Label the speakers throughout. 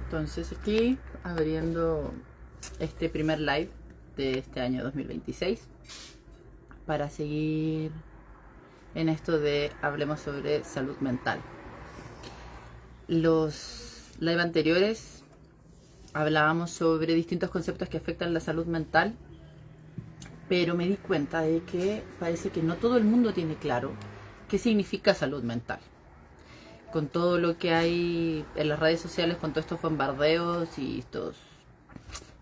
Speaker 1: Entonces aquí abriendo este primer live de este año 2026 para seguir en esto de hablemos sobre salud mental. Los live anteriores hablábamos sobre distintos conceptos que afectan la salud mental, pero me di cuenta de que parece que no todo el mundo tiene claro qué significa salud mental. Con todo lo que hay en las redes sociales, con todos estos bombardeos y estos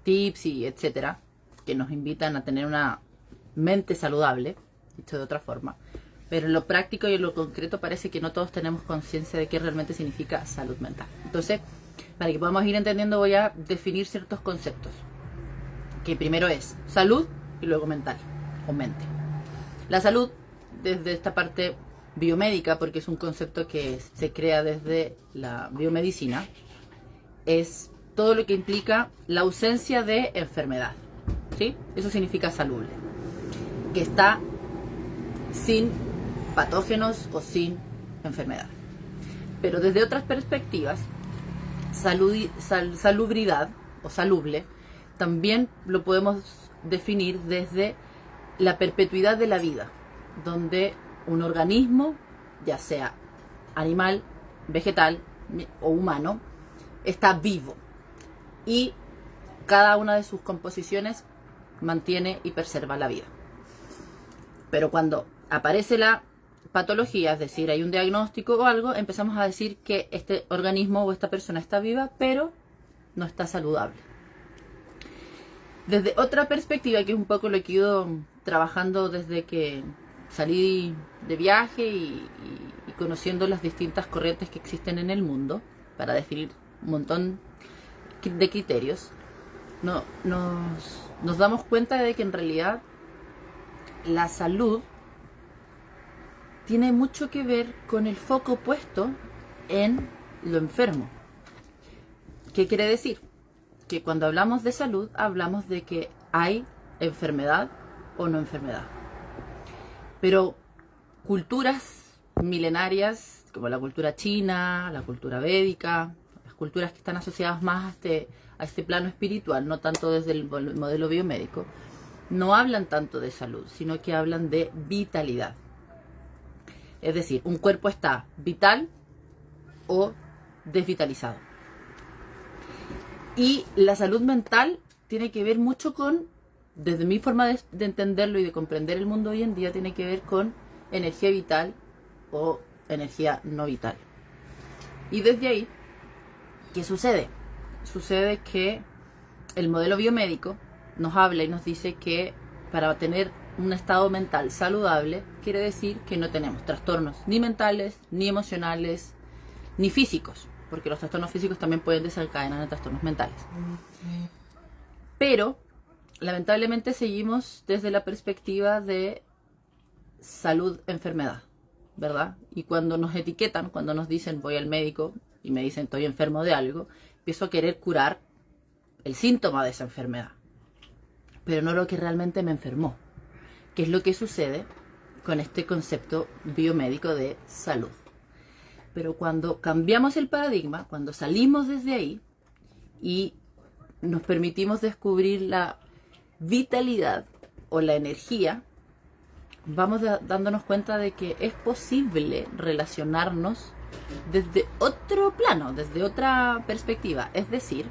Speaker 1: tips y etcétera, que nos invitan a tener una mente saludable, dicho de otra forma, pero en lo práctico y en lo concreto parece que no todos tenemos conciencia de qué realmente significa salud mental. Entonces, para que podamos ir entendiendo, voy a definir ciertos conceptos, que primero es salud y luego mental o mente. La salud, desde esta parte biomédica, porque es un concepto que se crea desde la biomedicina, es todo lo que implica la ausencia de enfermedad, ¿sí? Eso significa salud, que está sin patógenos o sin enfermedad. Pero desde otras perspectivas, salubridad o salubre también lo podemos definir desde la perpetuidad de la vida, donde un organismo, ya sea animal, vegetal o humano, está vivo y cada una de sus composiciones mantiene y preserva la vida. Pero cuando aparece la patología, es decir, hay un diagnóstico o algo, empezamos a decir que este organismo o esta persona está viva, pero no está saludable. Desde otra perspectiva, que es un poco lo que he ido trabajando desde que salí de viaje y conociendo las distintas corrientes que existen en el mundo, para definir un montón de criterios, nos damos cuenta de que en realidad la salud tiene mucho que ver con el foco puesto en lo enfermo. ¿Qué quiere decir? Que cuando hablamos de salud, hablamos de que hay enfermedad o no enfermedad. Pero culturas milenarias, como la cultura china, la cultura védica, las culturas que están asociadas más a este plano espiritual, no tanto desde el modelo biomédico, no hablan tanto de salud, sino que hablan de vitalidad. Es decir, un cuerpo está vital o desvitalizado. Y la salud mental tiene que ver mucho con, desde mi forma de entenderlo y de comprender el mundo hoy en día, tiene que ver con energía vital o energía no vital. Y desde ahí, ¿qué sucede? Sucede que el modelo biomédico nos habla y nos dice que para tener un estado mental saludable quiere decir que no tenemos trastornos ni mentales, ni emocionales, ni físicos, porque los trastornos físicos también pueden desencadenar en trastornos mentales. Pero lamentablemente seguimos desde la perspectiva de salud-enfermedad, ¿verdad? Y cuando nos etiquetan, cuando nos dicen voy al médico y me dicen estoy enfermo de algo, empiezo a querer curar el síntoma de esa enfermedad, pero no lo que realmente me enfermó, que es lo que sucede con este concepto biomédico de salud. Pero cuando cambiamos el paradigma, cuando salimos desde ahí y nos permitimos descubrir la vitalidad o la energía, vamos dándonos cuenta de que es posible relacionarnos desde otro plano, desde otra perspectiva. Es decir,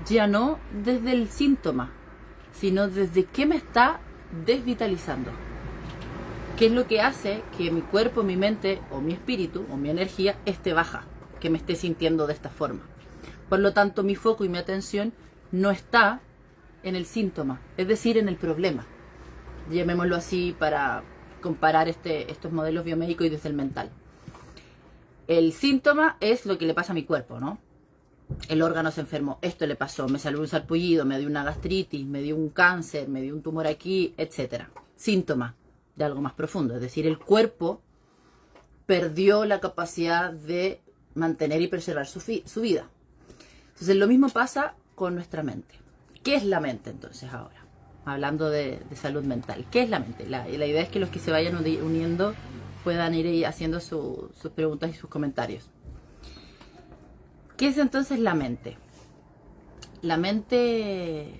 Speaker 1: ya no desde el síntoma, sino desde qué me está desvitalizando. ¿Qué es lo que hace que mi cuerpo, mi mente o mi espíritu o mi energía esté baja? Que me esté sintiendo de esta forma. Por lo tanto, mi foco y mi atención no está en el síntoma, es decir, en el problema. Llamémoslo así para comparar estos modelos biomédicos y desde el mental. El síntoma es lo que le pasa a mi cuerpo, ¿no? El órgano se enfermó, esto le pasó, me salió un sarpullido, me dio una gastritis, me dio un cáncer, me dio un tumor aquí, etc. Síntoma de algo más profundo, es decir, el cuerpo perdió la capacidad de mantener y preservar su vida. Entonces lo mismo pasa con nuestra mente. ¿Qué es la mente entonces ahora? Hablando de salud mental. ¿Qué es la mente? La idea es que los que se vayan uniendo puedan ir haciendo sus preguntas y sus comentarios. ¿Qué es entonces la mente? La mente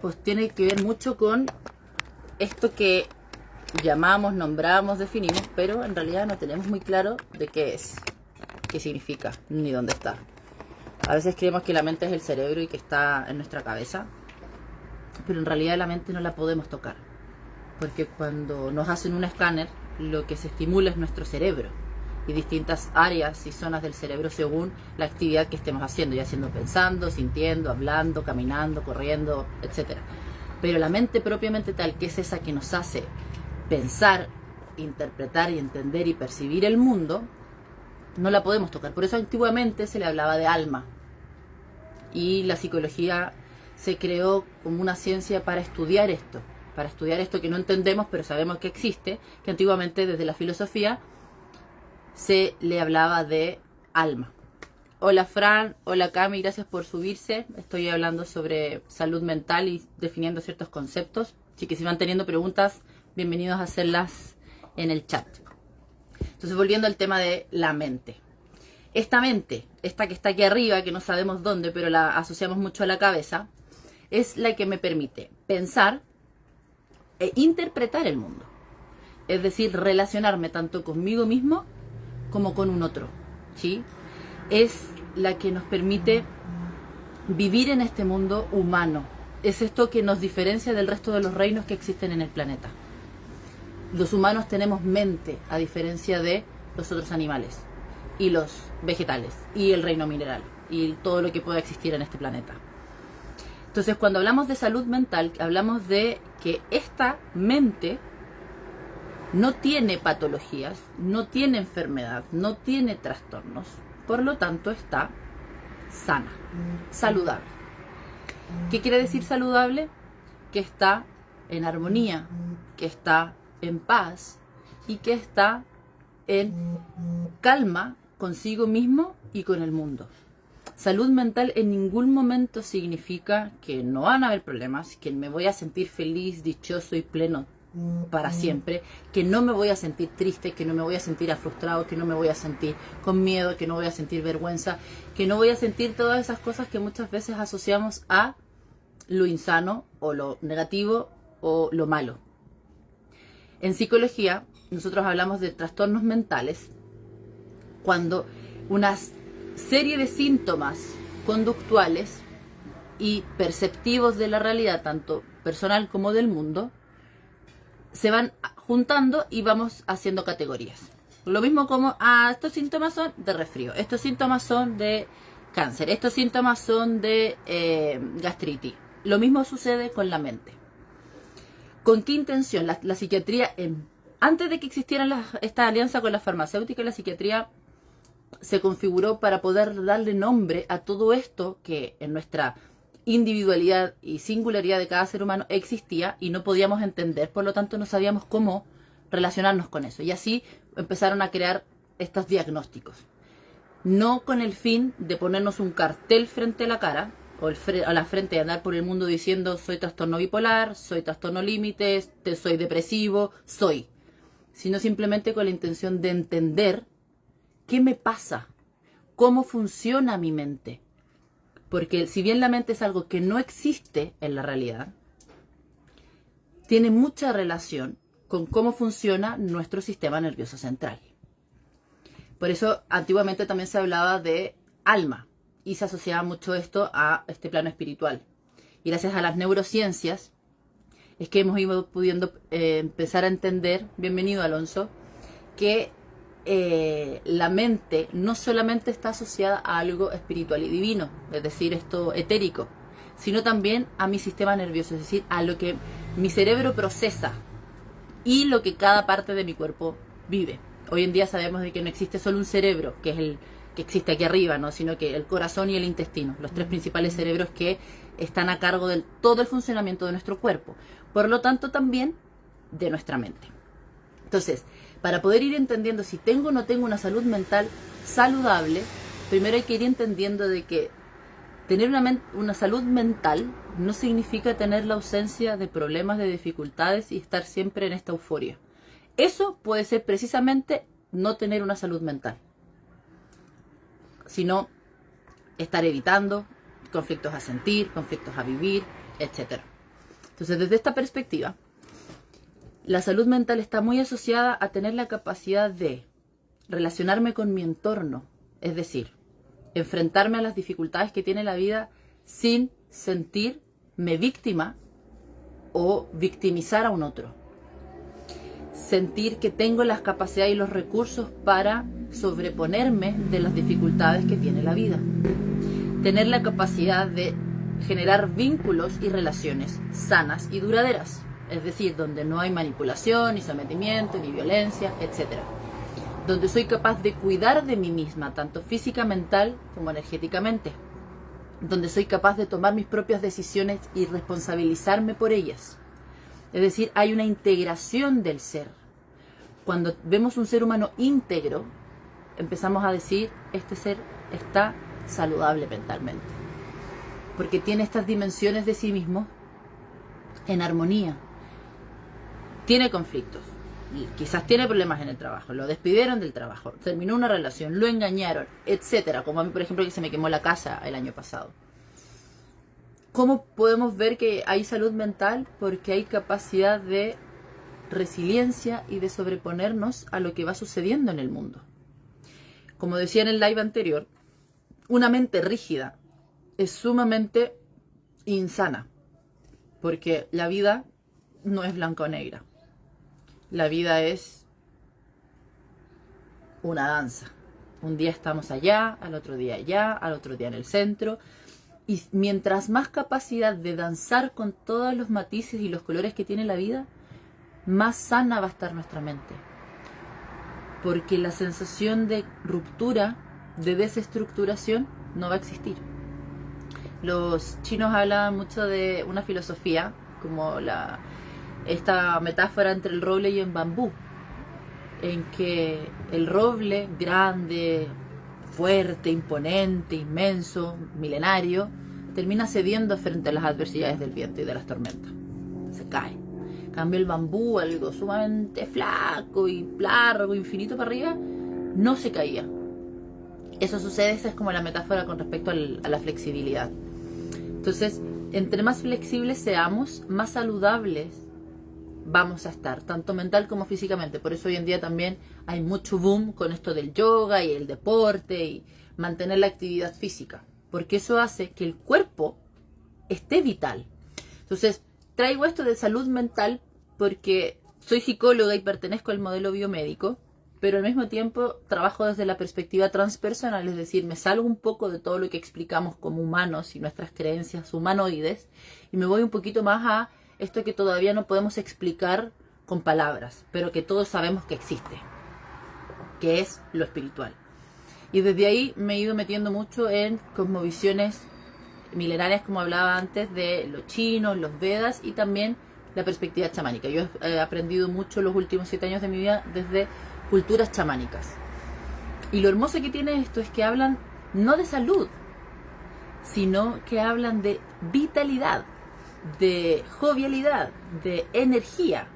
Speaker 1: pues tiene que ver mucho con esto que llamamos, nombramos, definimos, pero en realidad no tenemos muy claro de qué es, qué significa, ni dónde está. A veces creemos que la mente es el cerebro y que está en nuestra cabeza, pero en realidad la mente no la podemos tocar, porque cuando nos hacen un escáner, lo que se estimula es nuestro cerebro y distintas áreas y zonas del cerebro según la actividad que estemos haciendo, ya siendo pensando, sintiendo, hablando, caminando, corriendo, etc. Pero la mente propiamente tal, que es esa que nos hace pensar, interpretar y entender y percibir el mundo, no la podemos tocar. Por eso antiguamente se le hablaba de alma, y la psicología se creó como una ciencia para estudiar esto que no entendemos pero sabemos que existe, que antiguamente desde la filosofía se le hablaba de alma. Hola Fran, hola Cami, gracias por subirse. Estoy hablando sobre salud mental y definiendo ciertos conceptos, así que si van teniendo preguntas, bienvenidos a hacerlas en el chat. Entonces, volviendo al tema de la mente. Esta mente, esta que está aquí arriba, que no sabemos dónde, pero la asociamos mucho a la cabeza, es la que me permite pensar e interpretar el mundo. Es decir, relacionarme tanto conmigo mismo como con un otro, ¿sí? Es la que nos permite vivir en este mundo humano. Es esto que nos diferencia del resto de los reinos que existen en el planeta. Los humanos tenemos mente, a diferencia de los otros animales y los vegetales y el reino mineral y todo lo que pueda existir en este planeta. Entonces, cuando hablamos de salud mental, hablamos de que esta mente no tiene patologías, no tiene enfermedad, no tiene trastornos, por lo tanto está sana, saludable. ¿Qué quiere decir saludable? Que está en armonía, que está en paz y que está en calma consigo mismo y con el mundo. Salud mental en ningún momento significa que no van a haber problemas, que me voy a sentir feliz, dichoso y pleno para siempre, que no me voy a sentir triste, que no me voy a sentir frustrado, que no me voy a sentir con miedo, que no voy a sentir vergüenza, que no voy a sentir todas esas cosas que muchas veces asociamos a lo insano o lo negativo o lo malo. En psicología, nosotros hablamos de trastornos mentales cuando una serie de síntomas conductuales y perceptivos de la realidad, tanto personal como del mundo, se van juntando y vamos haciendo categorías. Lo mismo como, estos síntomas son de resfrío, estos síntomas son de cáncer, estos síntomas son de gastritis. Lo mismo sucede con la mente. ¿Con qué intención? La psiquiatría, antes de que existiera esta alianza con la farmacéutica, la psiquiatría se configuró para poder darle nombre a todo esto que en nuestra individualidad y singularidad de cada ser humano existía y no podíamos entender, por lo tanto no sabíamos cómo relacionarnos con eso. Y así empezaron a crear estos diagnósticos. No con el fin de ponernos un cartel frente a la cara o a la frente, de andar por el mundo diciendo soy trastorno bipolar, soy trastorno límite, soy depresivo, sino simplemente con la intención de entender qué me pasa, cómo funciona mi mente. Porque si bien la mente es algo que no existe en la realidad, tiene mucha relación con cómo funciona nuestro sistema nervioso central. Por eso antiguamente también se hablaba de alma y se asociaba mucho esto a este plano espiritual. Y gracias a las neurociencias es que hemos ido pudiendo empezar a entender, bienvenido Alonso, que la mente no solamente está asociada a algo espiritual y divino, es decir, esto etérico, sino también a mi sistema nervioso, es decir, a lo que mi cerebro procesa y lo que cada parte de mi cuerpo vive. Hoy en día sabemos de que no existe solo un cerebro, que es el que existe aquí arriba, ¿no? Sino que el corazón y el intestino, los tres principales cerebros que están a cargo de todo el funcionamiento de nuestro cuerpo, por lo tanto también de nuestra mente. Entonces, para poder ir entendiendo si tengo o no tengo una salud mental saludable, primero hay que ir entendiendo de que tener una salud mental no significa tener la ausencia de problemas, de dificultades y estar siempre en esta euforia. Eso puede ser precisamente no tener una salud mental, sino estar evitando, conflictos a sentir, conflictos a vivir, etc. Entonces, desde esta perspectiva, la salud mental está muy asociada a tener la capacidad de relacionarme con mi entorno, es decir, enfrentarme a las dificultades que tiene la vida sin sentirme víctima o victimizar a un otro. Sentir que tengo las capacidades y los recursos para sobreponerme de las dificultades que tiene la vida. Tener la capacidad de generar vínculos y relaciones sanas y duraderas, es decir, donde no hay manipulación, ni sometimiento, ni violencia, etc. Donde soy capaz de cuidar de mí misma, tanto física, mental como energéticamente. Donde soy capaz de tomar mis propias decisiones y responsabilizarme por ellas. Es decir, hay una integración del ser. Cuando vemos un ser humano íntegro, empezamos a decir, este ser está saludable mentalmente. Porque tiene estas dimensiones de sí mismo en armonía. Tiene conflictos. Quizás tiene problemas en el trabajo, lo despidieron del trabajo, terminó una relación, lo engañaron, etcétera. Como a mí, por ejemplo, que se me quemó la casa el año pasado. ¿Cómo podemos ver que hay salud mental? Porque hay capacidad de resiliencia y de sobreponernos a lo que va sucediendo en el mundo. Como decía en el live anterior, una mente rígida es sumamente insana, porque la vida no es blanca o negra. La vida es una danza. Un día estamos allá, al otro día allá, al otro día en el centro. Y mientras más capacidad de danzar con todos los matices y los colores que tiene la vida, más sana va a estar nuestra mente. Porque la sensación de ruptura, de desestructuración, no va a existir. Los chinos hablan mucho de una filosofía, como esta metáfora entre el roble y el bambú, en que el roble grande, fuerte, imponente, inmenso, milenario, termina cediendo frente a las adversidades del viento y de las tormentas. Se cae. En cambio el bambú, algo sumamente flaco y largo, infinito para arriba, no se caía. Eso sucede, esa es como la metáfora con respecto a la flexibilidad. Entonces, entre más flexibles seamos, más saludables vamos a estar, tanto mental como físicamente. Por eso hoy en día también hay mucho boom con esto del yoga y el deporte y mantener la actividad física, porque eso hace que el cuerpo esté vital. Entonces, traigo esto de salud mental porque soy psicóloga y pertenezco al modelo biomédico, pero al mismo tiempo trabajo desde la perspectiva transpersonal, es decir, me salgo un poco de todo lo que explicamos como humanos y nuestras creencias humanoides y me voy un poquito más a esto que todavía no podemos explicar con palabras, pero que todos sabemos que existe, que es lo espiritual. Y desde ahí me he ido metiendo mucho en cosmovisiones milenarias, como hablaba antes, de los chinos, los Vedas y también la perspectiva chamánica. Yo he aprendido mucho los últimos 7 años de mi vida desde culturas chamánicas. Y lo hermoso que tiene esto es que hablan no de salud, sino que hablan de vitalidad, de jovialidad, de energía.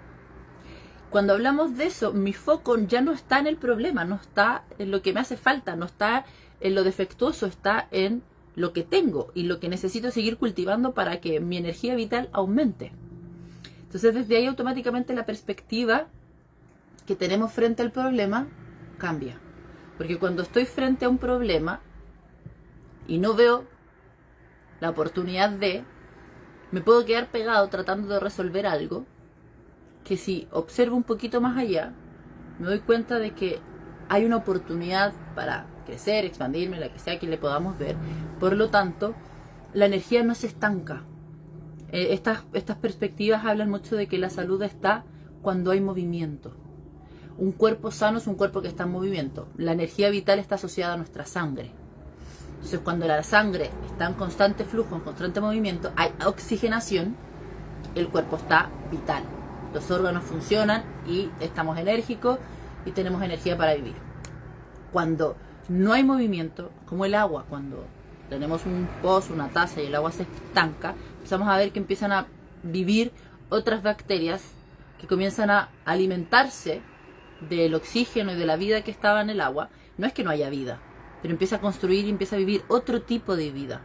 Speaker 1: Cuando hablamos de eso, mi foco ya no está en el problema, no está en lo que me hace falta, no está en lo defectuoso, está en lo que tengo y lo que necesito seguir cultivando para que mi energía vital aumente. Entonces, desde ahí automáticamente la perspectiva que tenemos frente al problema cambia. Porque cuando estoy frente a un problema y no veo la oportunidad me puedo quedar pegado tratando de resolver algo que si observo un poquito más allá, me doy cuenta de que hay una oportunidad para crecer, expandirme, la que sea que le podamos ver. Por lo tanto, la energía no se estanca. Estas perspectivas hablan mucho de que la salud está cuando hay movimiento. Un cuerpo sano es un cuerpo que está en movimiento. La energía vital está asociada a nuestra sangre. Entonces, cuando la sangre está en constante flujo, en constante movimiento, hay oxigenación, el cuerpo está vital. Los órganos funcionan y estamos enérgicos y tenemos energía para vivir. Cuando no hay movimiento, como el agua, cuando tenemos un pozo, una taza y el agua se estanca, empezamos a ver que empiezan a vivir otras bacterias que comienzan a alimentarse del oxígeno y de la vida que estaba en el agua. No es que no haya vida, pero empieza a construir y empieza a vivir otro tipo de vida,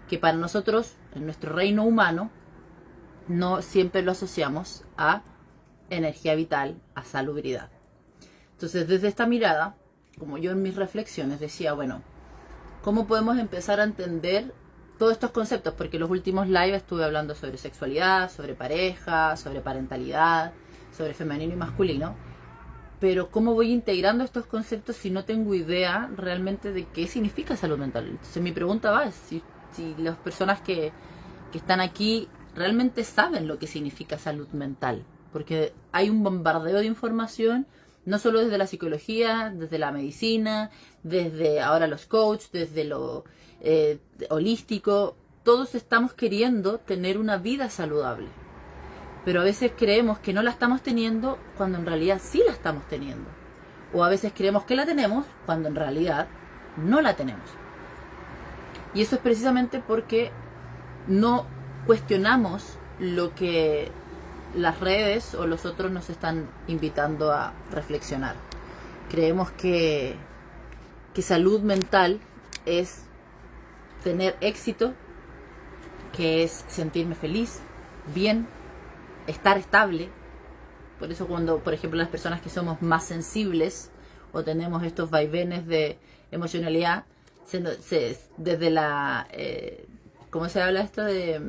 Speaker 1: que para nosotros, en nuestro reino humano, no siempre lo asociamos a energía vital, a salubridad. Entonces, desde esta mirada, como yo en mis reflexiones decía, bueno, ¿cómo podemos empezar a entender todos estos conceptos? Porque en los últimos live estuve hablando sobre sexualidad, sobre pareja, sobre parentalidad, sobre femenino y masculino. Pero ¿cómo voy integrando estos conceptos si no tengo idea realmente de qué significa salud mental? Entonces mi pregunta va, es si las personas que están aquí realmente saben lo que significa salud mental. Porque hay un bombardeo de información, no solo desde la psicología, desde la medicina, desde ahora los coaches, desde lo holístico. Todos estamos queriendo tener una vida saludable. Pero a veces creemos que no la estamos teniendo cuando en realidad sí la estamos teniendo. O a veces creemos que la tenemos cuando en realidad no la tenemos. Y eso es precisamente porque no cuestionamos lo que las redes o los otros nos están invitando a reflexionar. Creemos que salud mental es tener éxito, que es sentirme feliz, bien, estar estable. Por eso cuando, por ejemplo, las personas que somos más sensibles o tenemos estos vaivenes de emocionalidad, desde la... ¿cómo se habla esto de...?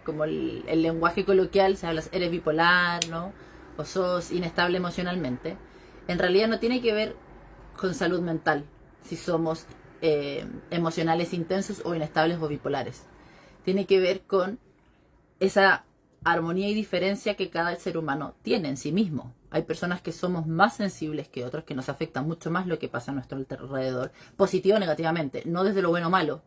Speaker 1: Como el lenguaje coloquial, se habla, eres bipolar, ¿no? O sos inestable emocionalmente. En realidad no tiene que ver con salud mental, si somos emocionales intensos o inestables o bipolares. Tiene que ver con esa armonía y diferencia que cada ser humano tiene en sí mismo. Hay personas que somos más sensibles que otros, que nos afecta mucho más lo que pasa a nuestro alrededor, positivo o negativamente, no desde lo bueno o malo,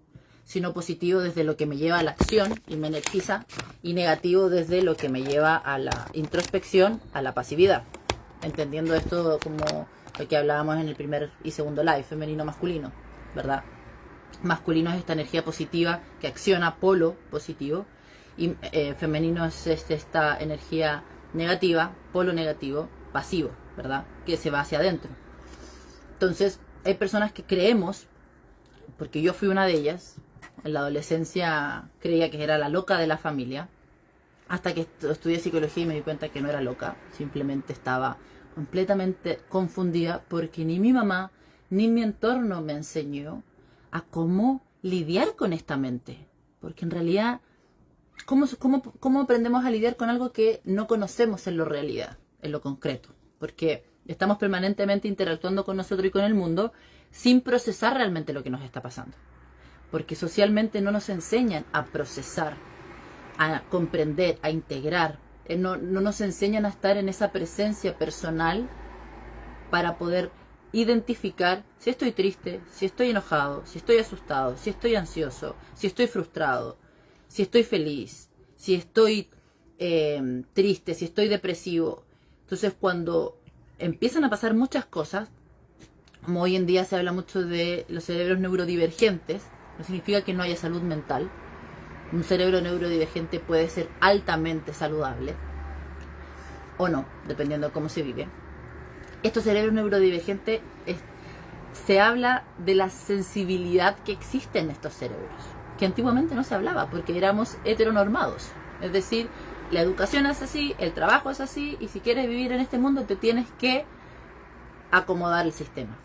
Speaker 1: sino positivo desde lo que me lleva a la acción y me energiza, y negativo desde lo que me lleva a la introspección, a la pasividad. Entendiendo esto como lo que hablábamos en el primer y segundo live, femenino-masculino, ¿verdad? Masculino es esta energía positiva que acciona, polo positivo, y femenino es esta energía negativa, polo negativo, pasivo, ¿verdad? Que se va hacia adentro. Entonces, hay personas que creemos, porque yo fui una de ellas, en la adolescencia creía que era la loca de la familia, hasta que estudié psicología y me di cuenta que no era loca, simplemente estaba completamente confundida porque ni mi mamá ni mi entorno me enseñó a cómo lidiar con esta mente. Porque en realidad, ¿cómo aprendemos a lidiar con algo que no conocemos en la realidad, en lo concreto? Porque estamos permanentemente interactuando con nosotros y con el mundo sin procesar realmente lo que nos está pasando. Porque socialmente no nos enseñan a procesar, a comprender, a integrar. No nos enseñan a estar en esa presencia personal para poder identificar si estoy triste, si estoy enojado, si estoy asustado, si estoy ansioso, si estoy frustrado, si estoy feliz, si estoy triste, si estoy depresivo. Entonces, cuando empiezan a pasar muchas cosas, como hoy en día se habla mucho de los cerebros neurodivergentes, no significa que no haya salud mental. Un cerebro neurodivergente puede ser altamente saludable o no, dependiendo de cómo se vive. Estos cerebros neurodivergentes, se habla de la sensibilidad que existe en estos cerebros, que antiguamente no se hablaba porque éramos heteronormados. Es decir, la educación es así, el trabajo es así, y si quieres vivir en este mundo te tienes que acomodar el sistema.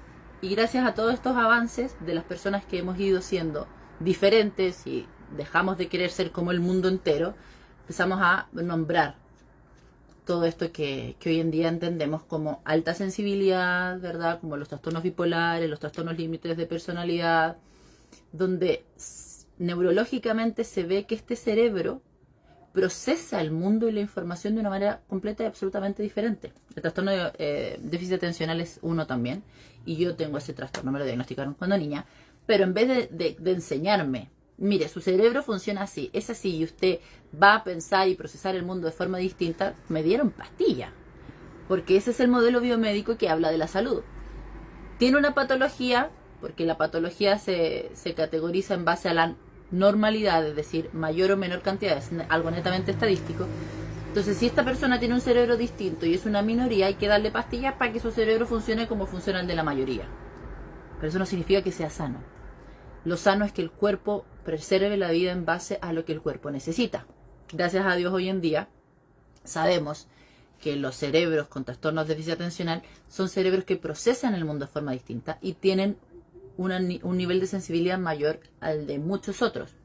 Speaker 1: Y gracias a todos estos avances de las personas que hemos ido siendo diferentes y dejamos de querer ser como el mundo entero, empezamos a nombrar todo esto que hoy en día entendemos como alta sensibilidad, ¿verdad? Como los trastornos bipolares, los trastornos límites de personalidad, donde neurológicamente se ve que este cerebro procesa el mundo y la información de una manera completa y absolutamente diferente. El trastorno de déficit atencional es uno también, y yo tengo ese trastorno, me lo diagnosticaron cuando niña, pero en vez de enseñarme, mire, su cerebro funciona así, es así, y usted va a pensar y procesar el mundo de forma distinta, me dieron pastilla, porque ese es el modelo biomédico que habla de la salud. Tiene una patología, porque la patología se categoriza en base a la normalidad, es decir, mayor o menor cantidad, es algo netamente estadístico. Entonces, si esta persona tiene un cerebro distinto y es una minoría, hay que darle pastillas para que su cerebro funcione como funciona el de la mayoría. pero eso no significa que sea sano. Lo sano es que el cuerpo preserve la vida en base a lo que el cuerpo necesita. Gracias a Dios hoy en día sabemos que los cerebros con trastornos de déficit atencional son cerebros que procesan el mundo de forma distinta y tienen un nivel de sensibilidad mayor al de muchos otros.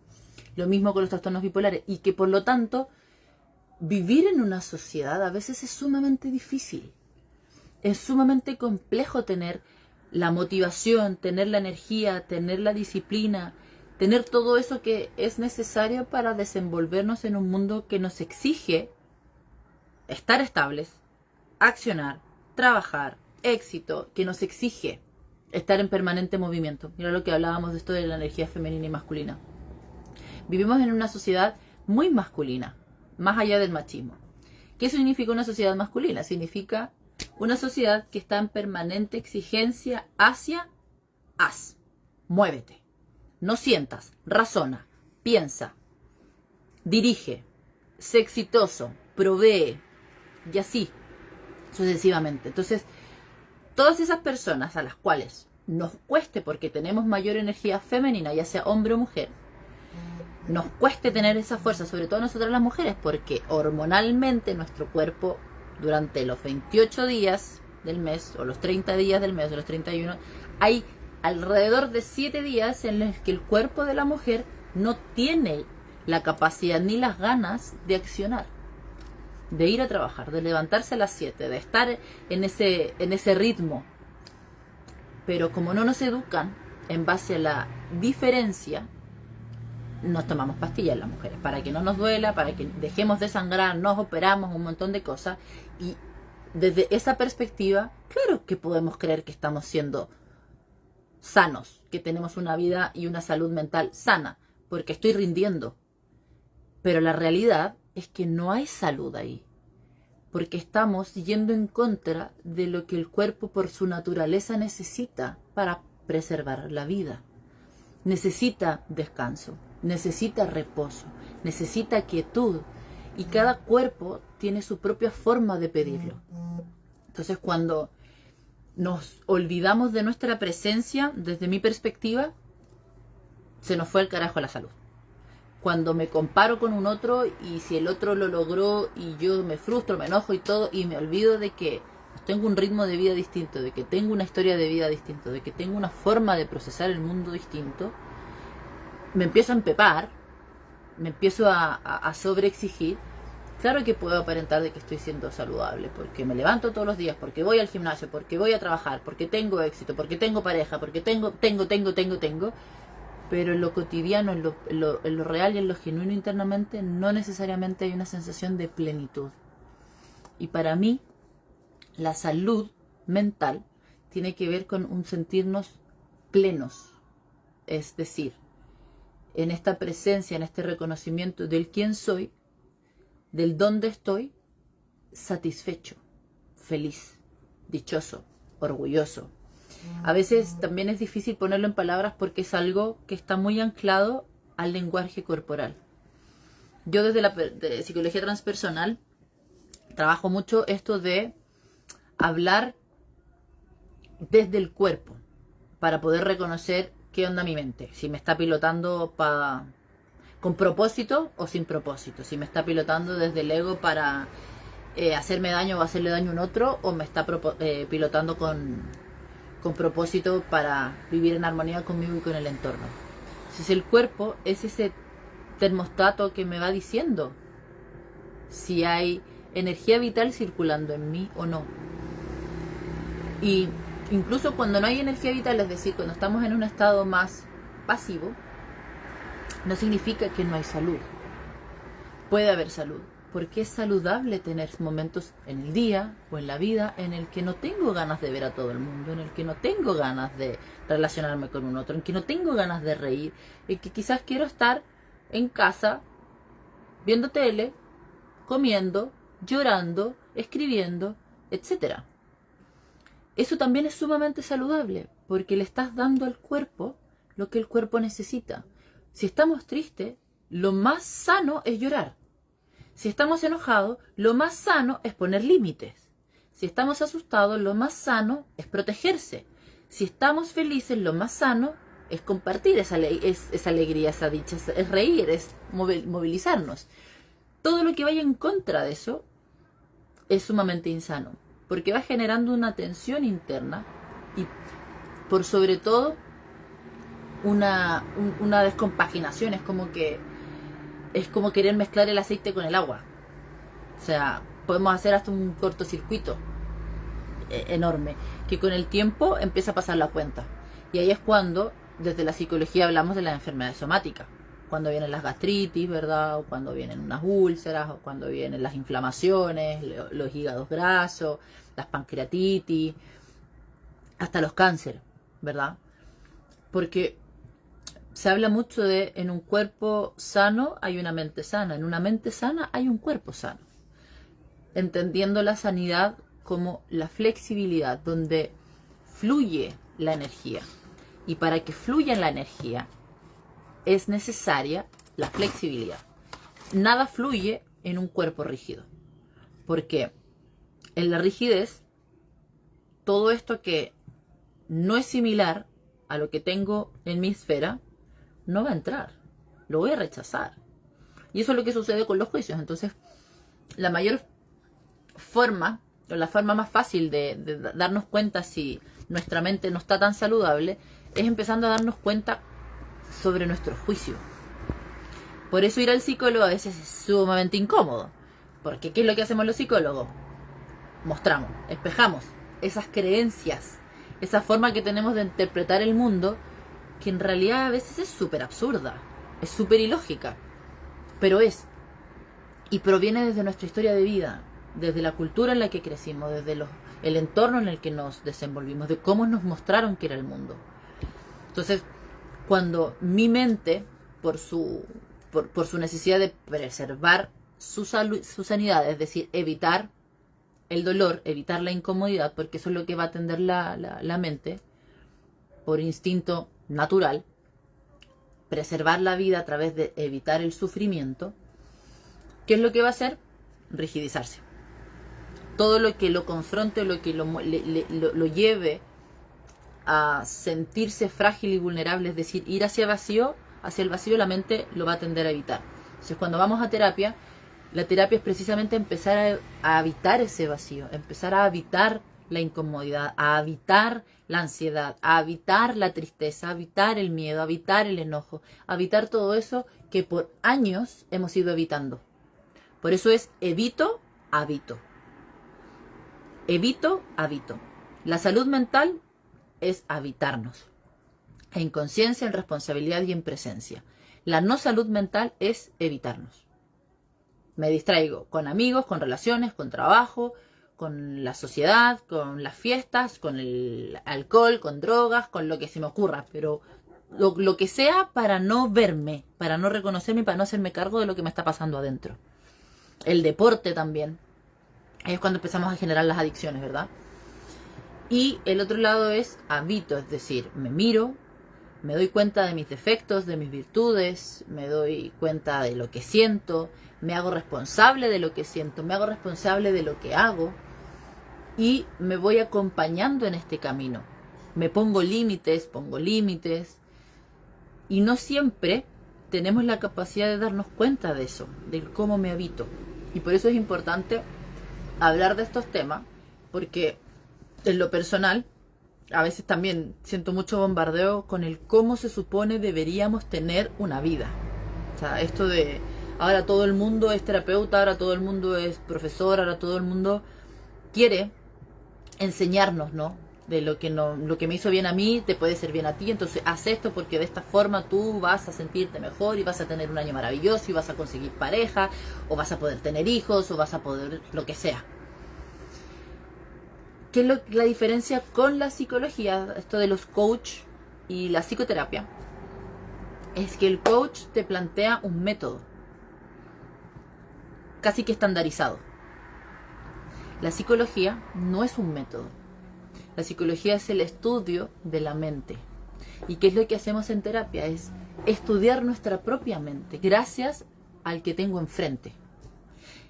Speaker 1: Lo mismo con los trastornos bipolares, y que por lo tanto vivir en una sociedad a veces es sumamente difícil. Es sumamente complejo tener la motivación, tener la energía, tener la disciplina, tener todo eso que es necesario para desenvolvernos en un mundo que nos exige estar estables, accionar, trabajar, éxito, que nos exige estar en permanente movimiento. Mira lo que hablábamos de esto de la energía femenina y masculina. Vivimos en una sociedad muy masculina, más allá del machismo. ¿Qué significa una sociedad masculina? Significa una sociedad que está en permanente exigencia hacia haz, muévete, no sientas, razona, piensa, dirige, sé exitoso, provee, y así sucesivamente. Entonces, todas esas personas a las cuales nos cueste, porque tenemos mayor energía femenina, ya sea hombre o mujer, nos cueste tener esa fuerza, sobre todo nosotras las mujeres, porque hormonalmente nuestro cuerpo durante los 28 días del mes, o los 30 días del mes, o los 31, hay alrededor de 7 días en los que el cuerpo de la mujer no tiene la capacidad ni las ganas de accionar, de ir a trabajar, de levantarse a las 7, de estar en ese ritmo. Pero como no nos educan en base a la diferencia, nos tomamos pastillas las mujeres para que no nos duela, para que dejemos de sangrar, nos operamos, un montón de cosas. Y desde esa perspectiva, claro que podemos creer que estamos siendo sanos, que tenemos una vida y una salud mental sana, porque estoy rindiendo. Pero la realidad es que no hay salud ahí, porque estamos yendo en contra de lo que el cuerpo por su naturaleza necesita para preservar la vida. Necesita descanso, necesita reposo, necesita quietud, y cada cuerpo tiene su propia forma de pedirlo. Entonces, cuando nos olvidamos de nuestra presencia, desde mi perspectiva, se nos fue el carajo la salud. Cuando me comparo con un otro, y si el otro lo logró y yo me frustro, me enojo y todo, y me olvido de que tengo un ritmo de vida distinto, de que tengo una historia de vida distinta, de que tengo una forma de procesar el mundo distinto, me empiezo a empepar, me empiezo a sobreexigir. Claro que puedo aparentar de que estoy siendo saludable, porque me levanto todos los días, porque voy al gimnasio, porque voy a trabajar, porque tengo éxito, porque tengo pareja, porque tengo, pero en lo cotidiano, en lo real y en lo genuino internamente, no necesariamente hay una sensación de plenitud. Y para mí, la salud mental tiene que ver con un sentirnos plenos, es decir, en esta presencia, en este reconocimiento del quién soy, del dónde estoy, satisfecho, feliz, dichoso, orgulloso. A veces también es difícil ponerlo en palabras porque es algo que está muy anclado al lenguaje corporal. Yo desde la psicología transpersonal trabajo mucho esto de hablar desde el cuerpo para poder reconocer qué onda mi mente, si me está pilotando con propósito o sin propósito, si me está pilotando desde el ego para hacerme daño o hacerle daño a un otro, o me está pilotando con propósito para vivir en armonía conmigo y con el entorno. Entonces el cuerpo es ese termostato que me va diciendo si hay energía vital circulando en mí o no. Y incluso cuando no hay energía vital, es decir, cuando estamos en un estado más pasivo, no significa que no hay salud. Puede haber salud, porque es saludable tener momentos en el día o en la vida en el que no tengo ganas de ver a todo el mundo, en el que no tengo ganas de relacionarme con un otro, en que no tengo ganas de reír, en que quizás quiero estar en casa viendo tele, comiendo, llorando, escribiendo, etc. Eso también es sumamente saludable, porque le estás dando al cuerpo lo que el cuerpo necesita. Si estamos tristes, lo más sano es llorar. Si estamos enojados, lo más sano es poner límites. Si estamos asustados, lo más sano es protegerse. Si estamos felices, lo más sano es compartir esa alegría, esa dicha, es reír, es movilizarnos. Todo lo que vaya en contra de eso es sumamente insano, porque va generando una tensión interna y por sobre todo una descompaginación. Es como querer mezclar el aceite con el agua. O sea, podemos hacer hasta un cortocircuito enorme, que con el tiempo empieza a pasar la cuenta. Y ahí es cuando, desde la psicología, hablamos de las enfermedades somáticas. Cuando vienen las gastritis, ¿verdad? O cuando vienen unas úlceras, o cuando vienen las inflamaciones, los hígados grasos, las pancreatitis, hasta los cánceres, ¿verdad? Porque se habla mucho de en un cuerpo sano hay una mente sana, en una mente sana hay un cuerpo sano. Entendiendo la sanidad como la flexibilidad, donde fluye la energía. Y para que fluya la energía es necesaria la flexibilidad. Nada fluye en un cuerpo rígido, porque en la rigidez, todo esto que no es similar a lo que tengo en mi esfera, no va a entrar, lo voy a rechazar. Y eso es lo que sucede con los juicios. Entonces, la mayor forma, o la forma más fácil de darnos cuenta si nuestra mente no está tan saludable, es empezando a darnos cuenta sobre nuestro juicio. Por eso ir al psicólogo a veces es sumamente incómodo, porque ¿qué es lo que hacemos los psicólogos? Mostramos, espejamos esas creencias, esa forma que tenemos de interpretar el mundo, que en realidad a veces es súper absurda, es súper ilógica, pero es, y proviene desde nuestra historia de vida, desde la cultura en la que crecimos, desde el entorno en el que nos desenvolvimos, de cómo nos mostraron que era el mundo. Entonces, cuando mi mente, por su necesidad de preservar su salud, su sanidad, es decir, evitar el dolor, evitar la incomodidad, porque eso es lo que va a atender la mente, por instinto natural, preservar la vida a través de evitar el sufrimiento, ¿qué es lo que va a hacer? Rigidizarse. Todo lo que lo confronte, lo que lo lleve a sentirse frágil y vulnerable, es decir, ir hacia el vacío, la mente lo va a tender a evitar. Entonces, cuando vamos a terapia, la terapia es precisamente empezar a habitar ese vacío, empezar a habitar la incomodidad, a habitar la ansiedad, a habitar la tristeza, a habitar el miedo, a habitar el enojo, a habitar todo eso que por años hemos ido evitando. Por eso es evito, habito. Evito, habito. La salud mental es habitarnos. En conciencia, en responsabilidad y en presencia. La no salud mental es evitarnos. Me distraigo con amigos, con relaciones, con trabajo, con la sociedad, con las fiestas, con el alcohol, con drogas, con lo que se me ocurra, pero lo que sea para no verme, para no reconocerme, para no hacerme cargo de lo que me está pasando adentro. El deporte también. Ahí es cuando empezamos a generar las adicciones, ¿verdad? Y el otro lado es habito, es decir, me miro, me doy cuenta de mis defectos, de mis virtudes, me doy cuenta de lo que siento, me hago responsable de lo que siento, me hago responsable de lo que hago y me voy acompañando en este camino. Me pongo límites y no siempre tenemos la capacidad de darnos cuenta de eso, de cómo me habito. Y por eso es importante hablar de estos temas, porque en lo personal a veces también siento mucho bombardeo con el cómo se supone deberíamos tener una vida. O sea, esto de ahora todo el mundo es terapeuta, ahora todo el mundo es profesor, ahora todo el mundo quiere enseñarnos, ¿no? De lo que me hizo bien a mí, te puede ser bien a ti, entonces haz esto porque de esta forma tú vas a sentirte mejor y vas a tener un año maravilloso y vas a conseguir pareja, o vas a poder tener hijos, o vas a poder lo que sea. ¿Qué es la diferencia con la psicología, esto de los coach y la psicoterapia? Es que el coach te plantea un método casi que estandarizado. La psicología no es un método. La psicología es el estudio de la mente. ¿Y qué es lo que hacemos en terapia? Es estudiar nuestra propia mente gracias al que tengo enfrente.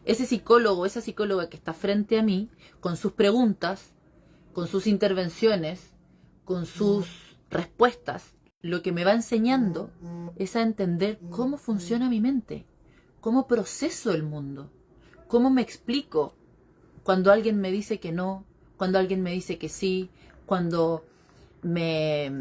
Speaker 1: Ese psicólogo, esa psicóloga que está frente a mí, con sus preguntas, con sus intervenciones, con sus respuestas, lo que me va enseñando es a entender cómo funciona mi mente, cómo proceso el mundo, cómo me explico cuando alguien me dice que no, cuando alguien me dice que sí, cuando me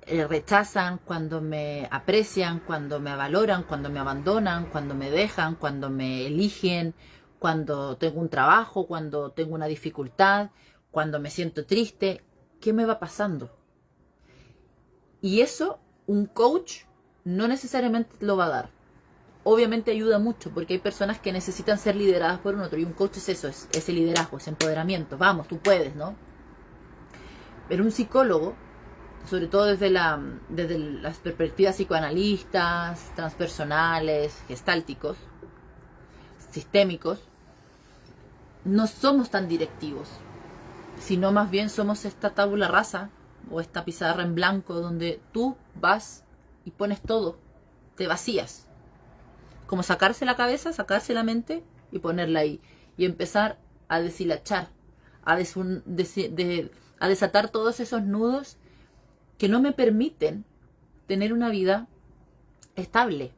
Speaker 1: rechazan, cuando me aprecian, cuando me valoran, cuando me abandonan, cuando me dejan, cuando me eligen, cuando tengo un trabajo, cuando tengo una dificultad, cuando me siento triste. ¿Qué me va pasando? Y eso un coach no necesariamente lo va a dar. Obviamente ayuda mucho porque hay personas que necesitan ser lideradas por un otro y un coach es eso, es ese liderazgo, ese empoderamiento. Vamos, tú puedes, ¿no? Pero un psicólogo, sobre todo desde las perspectivas psicoanalistas, transpersonales, gestálticos, sistémicos, no somos tan directivos, sino más bien somos esta tabula rasa o esta pizarra en blanco donde tú vas y pones todo, te vacías. Como sacarse la cabeza, sacarse la mente y ponerla ahí. Y empezar a deshilachar, a desatar todos esos nudos que no me permiten tener una vida estable,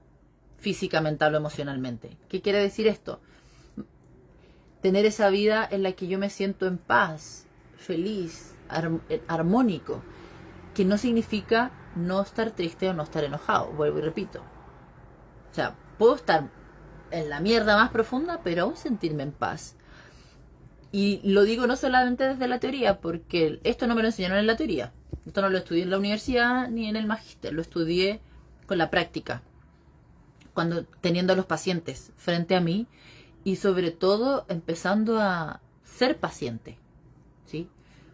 Speaker 1: física, mental o emocionalmente. ¿Qué quiere decir esto? Tener esa vida en la que yo me siento en paz, feliz, armónico, que no significa no estar triste o no estar enojado, vuelvo y repito. O sea, puedo estar en la mierda más profunda, pero aún sentirme en paz. Y lo digo no solamente desde la teoría, porque esto no me lo enseñaron en la teoría. Esto no lo estudié en la universidad ni en el magíster, lo estudié con la práctica, cuando teniendo a los pacientes frente a mí y sobre todo empezando a ser paciente, ¿sí?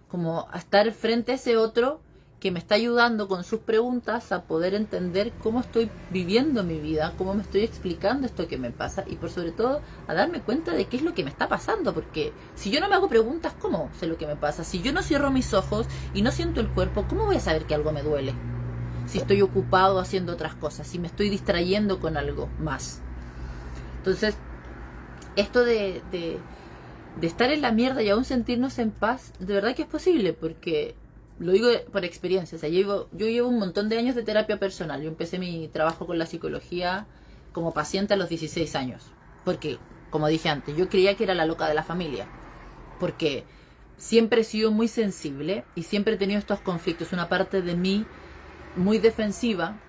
Speaker 1: Como a estar frente a ese otro que me está ayudando con sus preguntas a poder entender cómo estoy viviendo mi vida, cómo me estoy explicando esto que me pasa y por sobre todo a darme cuenta de qué es lo que me está pasando, porque si yo no me hago preguntas, ¿cómo sé lo que me pasa? Si yo no cierro mis ojos y no siento el cuerpo, ¿cómo voy a saber que algo me duele? Si estoy ocupado haciendo otras cosas, si me estoy distrayendo con algo más. Entonces, esto de estar en la mierda y aún sentirnos en paz, de verdad que es posible, porque lo digo por experiencia. O sea, yo llevo un montón de años de terapia personal. Yo empecé mi trabajo con la psicología como paciente a los 16 años. Porque, como dije antes, yo creía que era la loca de la familia. Porque siempre he sido muy sensible y siempre he tenido estos conflictos. Una parte de mí muy defensiva,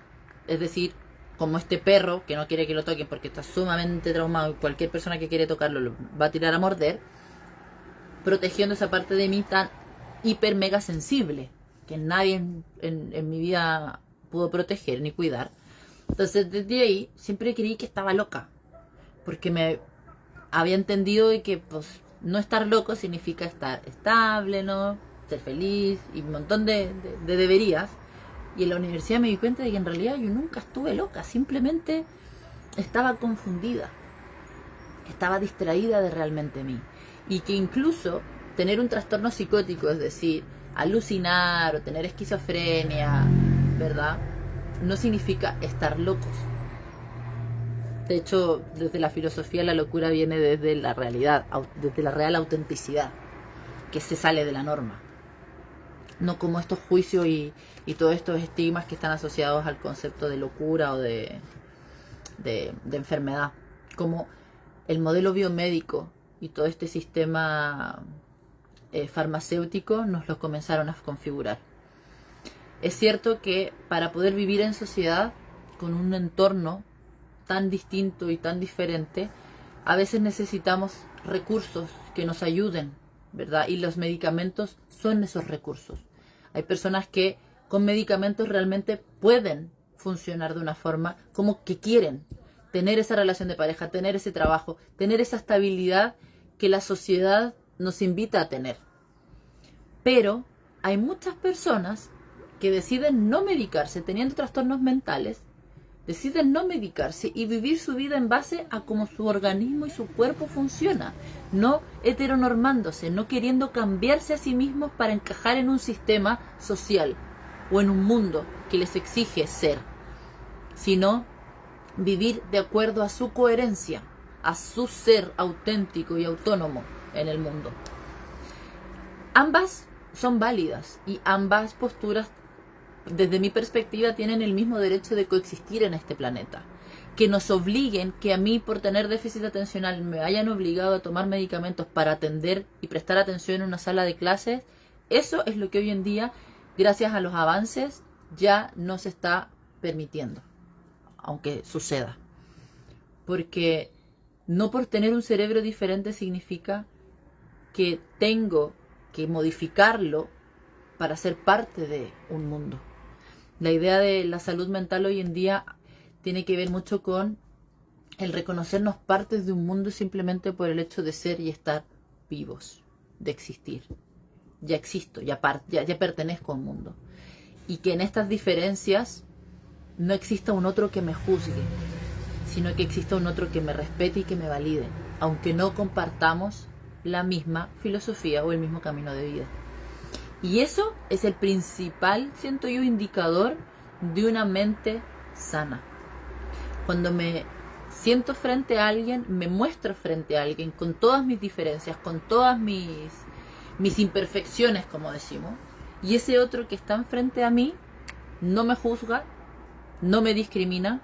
Speaker 1: es decir, como este perro que no quiere que lo toquen porque está sumamente traumado y cualquier persona que quiere tocarlo lo va a tirar a morder, protegiendo esa parte de mí tan hiper mega sensible que nadie en mi vida pudo proteger ni cuidar. Entonces desde ahí siempre creí que estaba loca porque me había entendido de que pues no estar loco significa estar estable, ¿no? Ser feliz y un montón de deberías. Y en la universidad me di cuenta de que en realidad yo nunca estuve loca, simplemente estaba confundida, estaba distraída de realmente mí. Y que incluso tener un trastorno psicótico, es decir, alucinar o tener esquizofrenia, ¿verdad? No significa estar locos. De hecho, desde la filosofía la locura viene desde la realidad, desde la real autenticidad, que se sale de la norma. No como estos juicios y todos estos estigmas que están asociados al concepto de locura o de enfermedad. Como el modelo biomédico y todo este sistema farmacéutico nos lo comenzaron a configurar. Es cierto que para poder vivir en sociedad con un entorno tan distinto y tan diferente, a veces necesitamos recursos que nos ayuden, ¿verdad? Y los medicamentos son esos recursos. Hay personas que con medicamentos realmente pueden funcionar de una forma como que quieren tener esa relación de pareja, tener ese trabajo, tener esa estabilidad que la sociedad nos invita a tener. Pero hay muchas personas que deciden no medicarse teniendo trastornos mentales, deciden no medicarse y vivir su vida en base a cómo su organismo y su cuerpo funciona, no heteronormándose, no queriendo cambiarse a sí mismos para encajar en un sistema social o en un mundo que les exige ser, sino vivir de acuerdo a su coherencia, a su ser auténtico y autónomo en el mundo. Ambas son válidas y ambas posturas, desde mi perspectiva, tienen el mismo derecho de coexistir en este planeta. Que nos obliguen, que a mí por tener déficit atencional me hayan obligado a tomar medicamentos para atender y prestar atención en una sala de clases, eso es lo que hoy en día, gracias a los avances, ya no se está permitiendo, aunque suceda. Porque no por tener un cerebro diferente significa que tengo que modificarlo para ser parte de un mundo. La idea de la salud mental hoy en día tiene que ver mucho con el reconocernos partes de un mundo simplemente por el hecho de ser y estar vivos, de existir. Ya existo, ya pertenezco a un mundo. Y que en estas diferencias no exista un otro que me juzgue, sino que exista un otro que me respete y que me valide, aunque no compartamos la misma filosofía o el mismo camino de vida. Y eso es el principal, siento yo, indicador de una mente sana. Cuando me siento frente a alguien, me muestro frente a alguien con todas mis diferencias, con todas mis imperfecciones, como decimos, y ese otro que está enfrente a mí no me juzga, no me discrimina,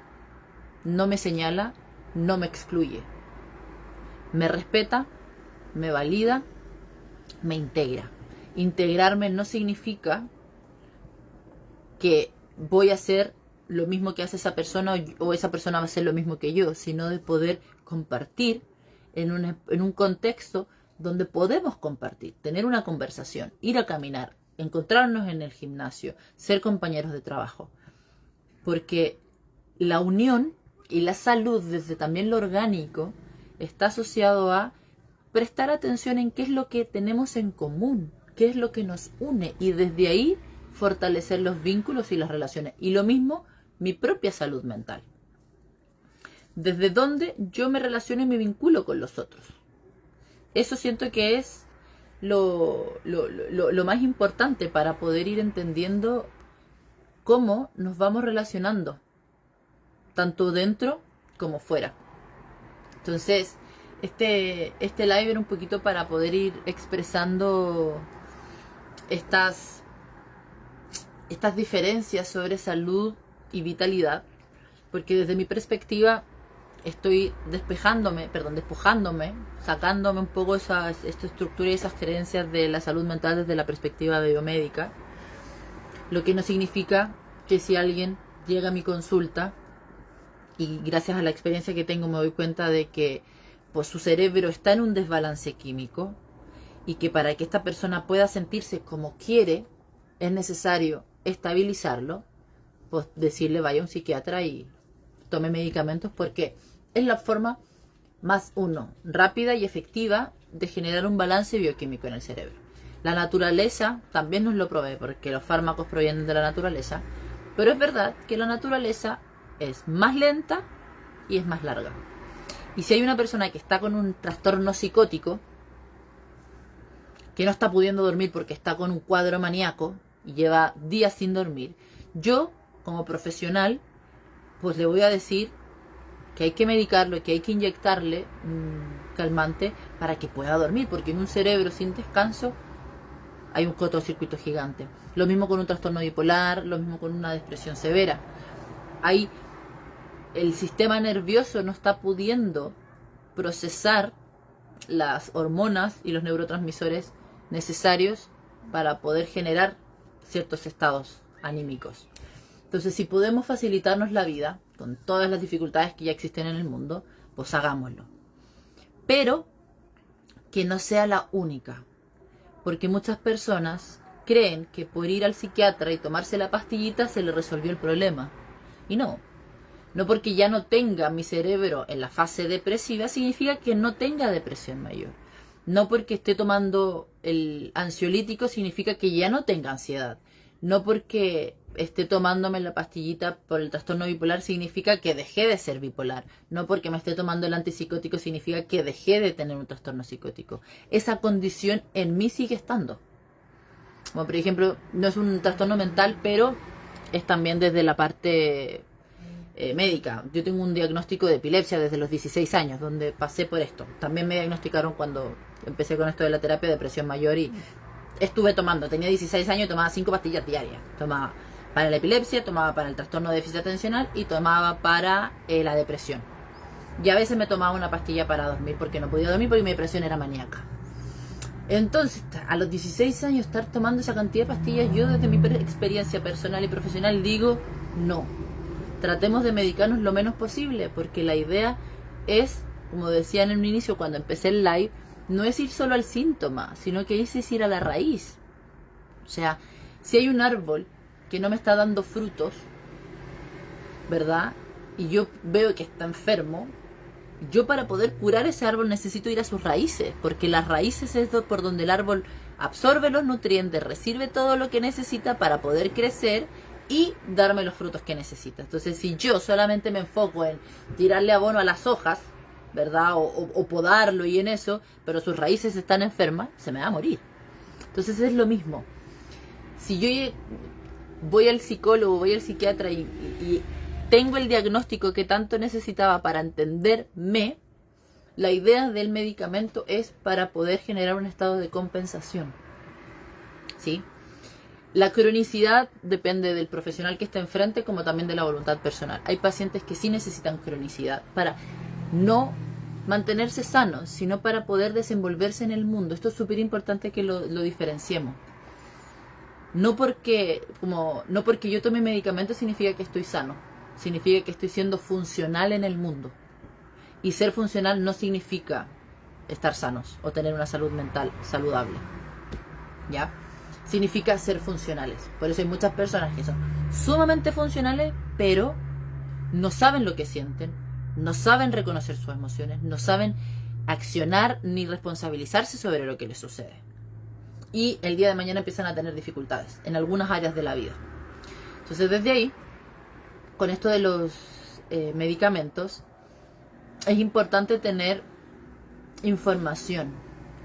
Speaker 1: no me señala, no me excluye. Me respeta, me valida, me integra. Integrarme no significa que voy a hacer lo mismo que hace esa persona o esa persona va a hacer lo mismo que yo, sino de poder compartir en un contexto donde podemos compartir, tener una conversación, ir a caminar, encontrarnos en el gimnasio, ser compañeros de trabajo. Porque la unión y la salud, desde también lo orgánico, está asociado a prestar atención en qué es lo que tenemos en común, qué es lo que nos une, y desde ahí fortalecer los vínculos y las relaciones. Y lo mismo, mi propia salud mental. Desde donde yo me relaciono y me vinculo con los otros. Eso siento que es lo más importante para poder ir entendiendo cómo nos vamos relacionando, tanto dentro como fuera. Entonces, este live era un poquito para poder ir expresando estas diferencias sobre salud y vitalidad, porque desde mi perspectiva estoy despojándome, sacándome un poco esta estructura y esas creencias de la salud mental desde la perspectiva biomédica, lo que no significa que si alguien llega a mi consulta y gracias a la experiencia que tengo me doy cuenta de que pues su cerebro está en un desbalance químico y que para que esta persona pueda sentirse como quiere es necesario estabilizarlo, pues decirle vaya a un psiquiatra y tome medicamentos, porque es la forma más rápida y efectiva de generar un balance bioquímico en el cerebro. La naturaleza también nos lo provee, porque los fármacos provienen de la naturaleza, pero es verdad que la naturaleza es más lenta y es más larga. Y si hay una persona que está con un trastorno psicótico, que no está pudiendo dormir porque está con un cuadro maníaco y lleva días sin dormir, yo, como profesional, pues le voy a decir que hay que medicarlo, que hay que inyectarle calmante para que pueda dormir, porque en un cerebro sin descanso hay un cortocircuito gigante. Lo mismo con un trastorno bipolar, lo mismo con una depresión severa. Ahí el sistema nervioso no está pudiendo procesar las hormonas y los neurotransmisores necesarios para poder generar ciertos estados anímicos. Entonces, si podemos facilitarnos la vida con todas las dificultades que ya existen en el mundo, pues hagámoslo. Pero que no sea la única, porque muchas personas creen que por ir al psiquiatra y tomarse la pastillita se le resolvió el problema. Y no porque ya no tenga mi cerebro en la fase depresiva significa que no tenga depresión mayor. No porque esté tomando el ansiolítico significa que ya no tenga ansiedad. No porque esté tomándome la pastillita por el trastorno bipolar significa que dejé de ser bipolar. No porque me esté tomando el antipsicótico significa que dejé de tener un trastorno psicótico. Esa condición en mí sigue estando. Como por ejemplo, no es un trastorno mental, pero es también desde la parte médica. Yo tengo un diagnóstico de epilepsia desde los 16 años, donde pasé por esto. También me diagnosticaron cuando empecé con esto de la terapia de depresión mayor y estuve tomando. Tenía 16 años y tomaba 5 pastillas diarias. Tomaba para la epilepsia, tomaba para el trastorno de déficit atencional y tomaba para la depresión. Y a veces me tomaba una pastilla para dormir porque no podía dormir porque mi depresión era maníaca. Entonces, a los 16 años estar tomando esa cantidad de pastillas, yo desde mi experiencia personal y profesional digo, no. Tratemos de medicarnos lo menos posible, porque la idea es, como decía en un inicio cuando empecé el live, no es ir solo al síntoma, sino que es ir a la raíz. O sea, si hay un árbol que no me está dando frutos, ¿verdad? Y yo veo que está enfermo, yo para poder curar ese árbol necesito ir a sus raíces, porque las raíces es por donde el árbol absorbe los nutrientes, recibe todo lo que necesita para poder crecer y darme los frutos que necesita. Entonces, si yo solamente me enfoco en tirarle abono a las hojas, ¿verdad? O podarlo y en eso, pero sus raíces están enfermas, se me va a morir. Entonces es lo mismo. Si yo voy al psicólogo, voy al psiquiatra y tengo el diagnóstico que tanto necesitaba para entenderme, la idea del medicamento es para poder generar un estado de compensación. ¿Sí? La cronicidad depende del profesional que está enfrente, como también de la voluntad personal. Hay pacientes que sí necesitan cronicidad para no mantenerse sanos, sino para poder desenvolverse en el mundo. Esto es súper importante que lo diferenciemos. No porque yo tome medicamentos significa que estoy sano. Significa que estoy siendo funcional en el mundo. Y ser funcional no significa estar sanos o tener una salud mental saludable. ¿Ya? Significa ser funcionales. Por eso hay muchas personas que son sumamente funcionales, pero no saben lo que sienten, no saben reconocer sus emociones, no saben accionar ni responsabilizarse sobre lo que les sucede. Y el día de mañana empiezan a tener dificultades en algunas áreas de la vida. Entonces, desde ahí, con esto de los medicamentos, es importante tener información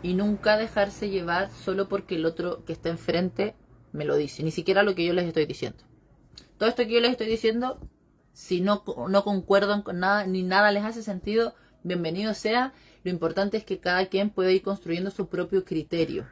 Speaker 1: y nunca dejarse llevar solo porque el otro que está enfrente me lo dice, ni siquiera lo que yo les estoy diciendo. Todo esto que yo les estoy diciendo, si no concuerdan con nada, ni nada les hace sentido, bienvenido sea. Lo importante es que cada quien pueda ir construyendo su propio criterio.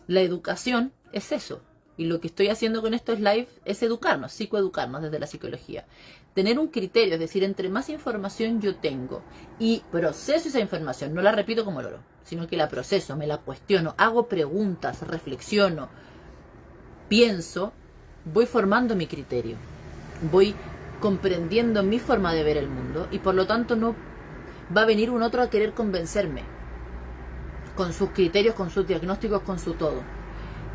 Speaker 1: La educación es eso. Y lo que estoy haciendo con estos live es educarnos, psicoeducarnos desde la psicología. Tener un criterio, es decir, entre más información yo tengo y proceso esa información, no la repito como loro, sino que la proceso, me la cuestiono, hago preguntas, reflexiono, pienso, voy formando mi criterio, voy comprendiendo mi forma de ver el mundo y por lo tanto no va a venir un otro a querer convencerme con sus criterios, con sus diagnósticos, con su todo.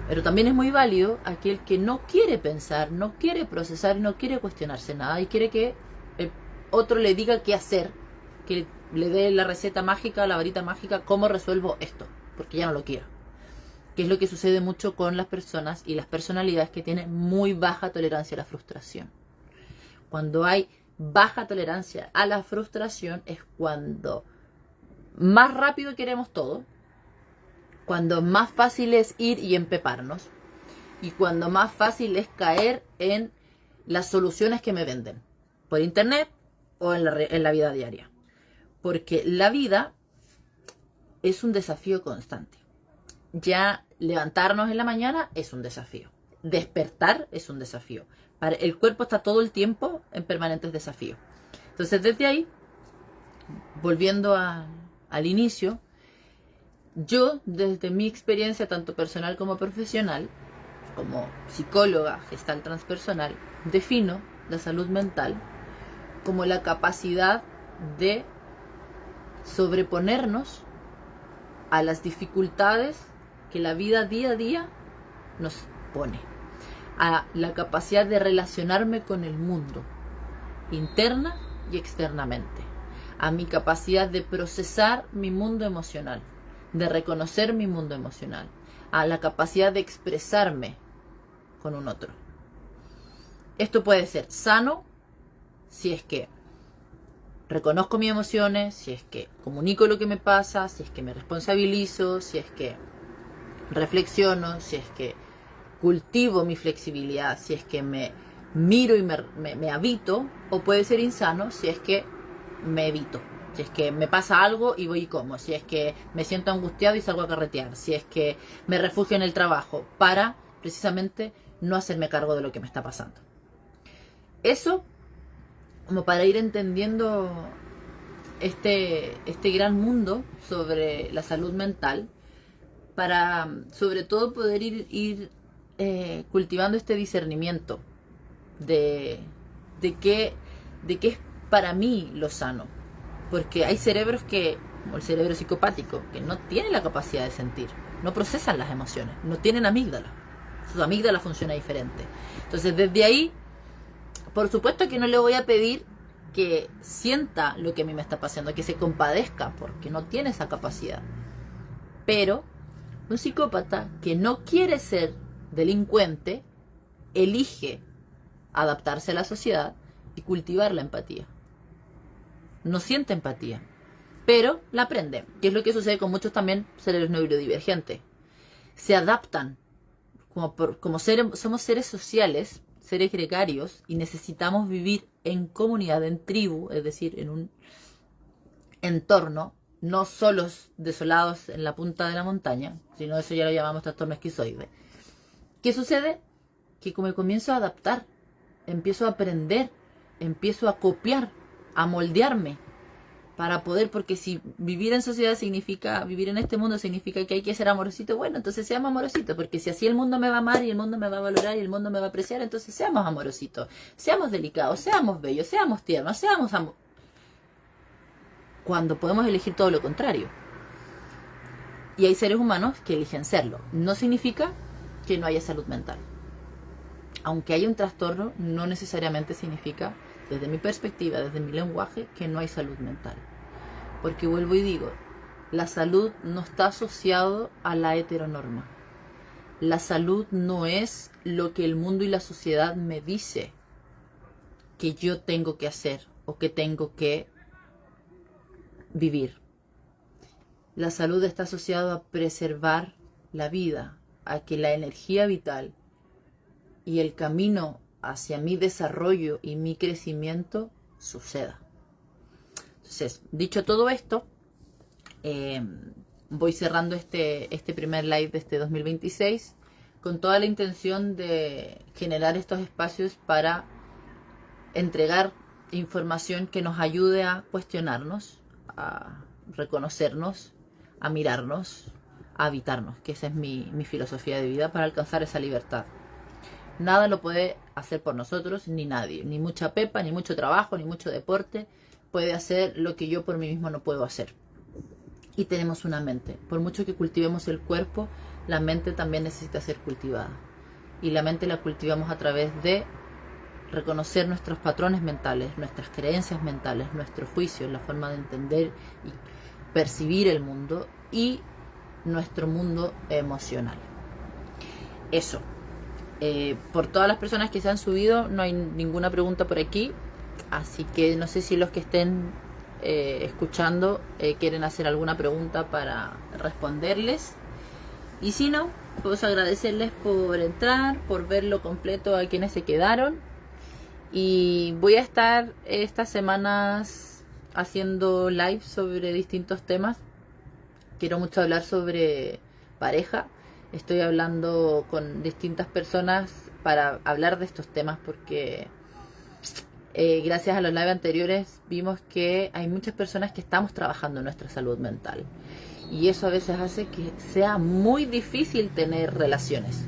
Speaker 1: Pero también es muy válido aquel que no quiere pensar, no quiere procesar, no quiere cuestionarse nada y quiere que el otro le diga qué hacer, que le dé la receta mágica, la varita mágica, cómo resuelvo esto, porque ya no lo quiero. Que es lo que sucede mucho con las personas y las personalidades que tienen muy baja tolerancia a la frustración. Cuando hay baja tolerancia a la frustración es cuando más rápido queremos todo, cuando más fácil es ir y empeparnos y cuando más fácil es caer en las soluciones que me venden por internet o en la vida diaria. Porque la vida es un desafío constante. Ya levantarnos en la mañana es un desafío. Despertar es un desafío. El cuerpo está todo el tiempo en permanentes desafíos. Entonces, desde ahí, volviendo al inicio, yo, desde mi experiencia, tanto personal como profesional, como psicóloga gestal transpersonal, defino la salud mental como la capacidad de sobreponernos a las dificultades que la vida día a día nos pone, a la capacidad de relacionarme con el mundo, interna y externamente, a mi capacidad de procesar mi mundo emocional, de reconocer mi mundo emocional, a la capacidad de expresarme con un otro. Esto puede ser sano si es que reconozco mis emociones, si es que comunico lo que me pasa, si es que me responsabilizo, si es que reflexiono, si es que cultivo mi flexibilidad, si es que me miro y me habito, o puede ser insano si es que me evito. Si es que me pasa algo y voy y como. Si es que me siento angustiado y salgo a carretear. Si es que me refugio en el trabajo para precisamente no hacerme cargo de lo que me está pasando. Eso como para ir entendiendo este gran mundo sobre la salud mental, para sobre todo poder ir cultivando este discernimiento de qué es para mí lo sano. Porque hay cerebros como el cerebro psicopático, que no tiene la capacidad de sentir, no procesan las emociones, no tienen amígdala. Su amígdala funciona diferente. Entonces, desde ahí, por supuesto que no le voy a pedir que sienta lo que a mí me está pasando, que se compadezca, porque no tiene esa capacidad. Pero un psicópata que no quiere ser delincuente, elige adaptarse a la sociedad y cultivar la empatía. No siente empatía, pero la aprende, que es lo que sucede con muchos también cerebros neurodivergentes. Se adaptan, somos seres sociales, seres gregarios, y necesitamos vivir en comunidad, en tribu, es decir, en un entorno, no solos, desolados en la punta de la montaña, sino eso ya lo llamamos trastorno esquizoide. ¿Qué sucede? Que como me comienzo a adaptar, empiezo a aprender, empiezo a copiar, a moldearme para poder, porque si vivir en sociedad significa, vivir en este mundo significa que hay que ser amorosito, bueno, entonces seamos amorositos, porque si así el mundo me va a amar y el mundo me va a valorar y el mundo me va a apreciar, entonces seamos amorositos, seamos delicados, seamos bellos, seamos tiernos, seamos cuando podemos elegir todo lo contrario. Y hay seres humanos que eligen serlo. No significa que no haya salud mental. Aunque haya un trastorno, no necesariamente significa, desde mi perspectiva, desde mi lenguaje, que no hay salud mental. Porque vuelvo y digo, la salud no está asociado a la heteronorma. La salud no es lo que el mundo y la sociedad me dice que yo tengo que hacer o que tengo que vivir. La salud está asociada a preservar la vida, a que la energía vital y el camino hacia mi desarrollo y mi crecimiento suceda. Entonces, dicho todo esto, voy cerrando este primer live de este 2026 con toda la intención de generar estos espacios para entregar información que nos ayude a cuestionarnos, a reconocernos, a mirarnos, a habitarnos, que esa es mi filosofía de vida para alcanzar esa libertad. Nada lo puede hacer por nosotros, ni nadie, ni mucha pepa, ni mucho trabajo, ni mucho deporte puede hacer lo que yo por mí mismo no puedo hacer. Y tenemos una mente. Por mucho que cultivemos el cuerpo, la mente también necesita ser cultivada. Y la mente la cultivamos a través de reconocer nuestros patrones mentales, nuestras creencias mentales, nuestros juicios, la forma de entender y percibir el mundo y nuestro mundo emocional. Eso. Por todas las personas que se han subido, no hay ninguna pregunta por aquí, así que no sé si los que estén escuchando quieren hacer alguna pregunta para responderles, y si no, pues agradecerles por entrar, por verlo completo a quienes se quedaron. Y voy a estar estas semanas haciendo live sobre distintos temas. Quiero mucho hablar sobre pareja. Estoy hablando con distintas personas para hablar de estos temas porque gracias a los live anteriores vimos que hay muchas personas que estamos trabajando en nuestra salud mental. Y eso a veces hace que sea muy difícil tener relaciones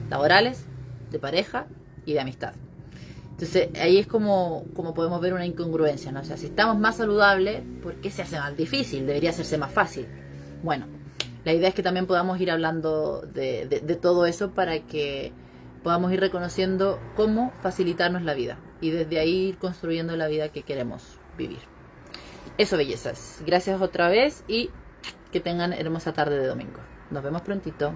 Speaker 1: laborales, de pareja y de amistad. Entonces ahí es como podemos ver una incongruencia, ¿no? O sea, si estamos más saludables, ¿por qué se hace más difícil? Debería hacerse más fácil. Bueno, la idea es que también podamos ir hablando de todo eso para que podamos ir reconociendo cómo facilitarnos la vida y desde ahí ir construyendo la vida que queremos vivir. Eso, bellezas. Gracias otra vez y que tengan hermosa tarde de domingo. Nos vemos prontito.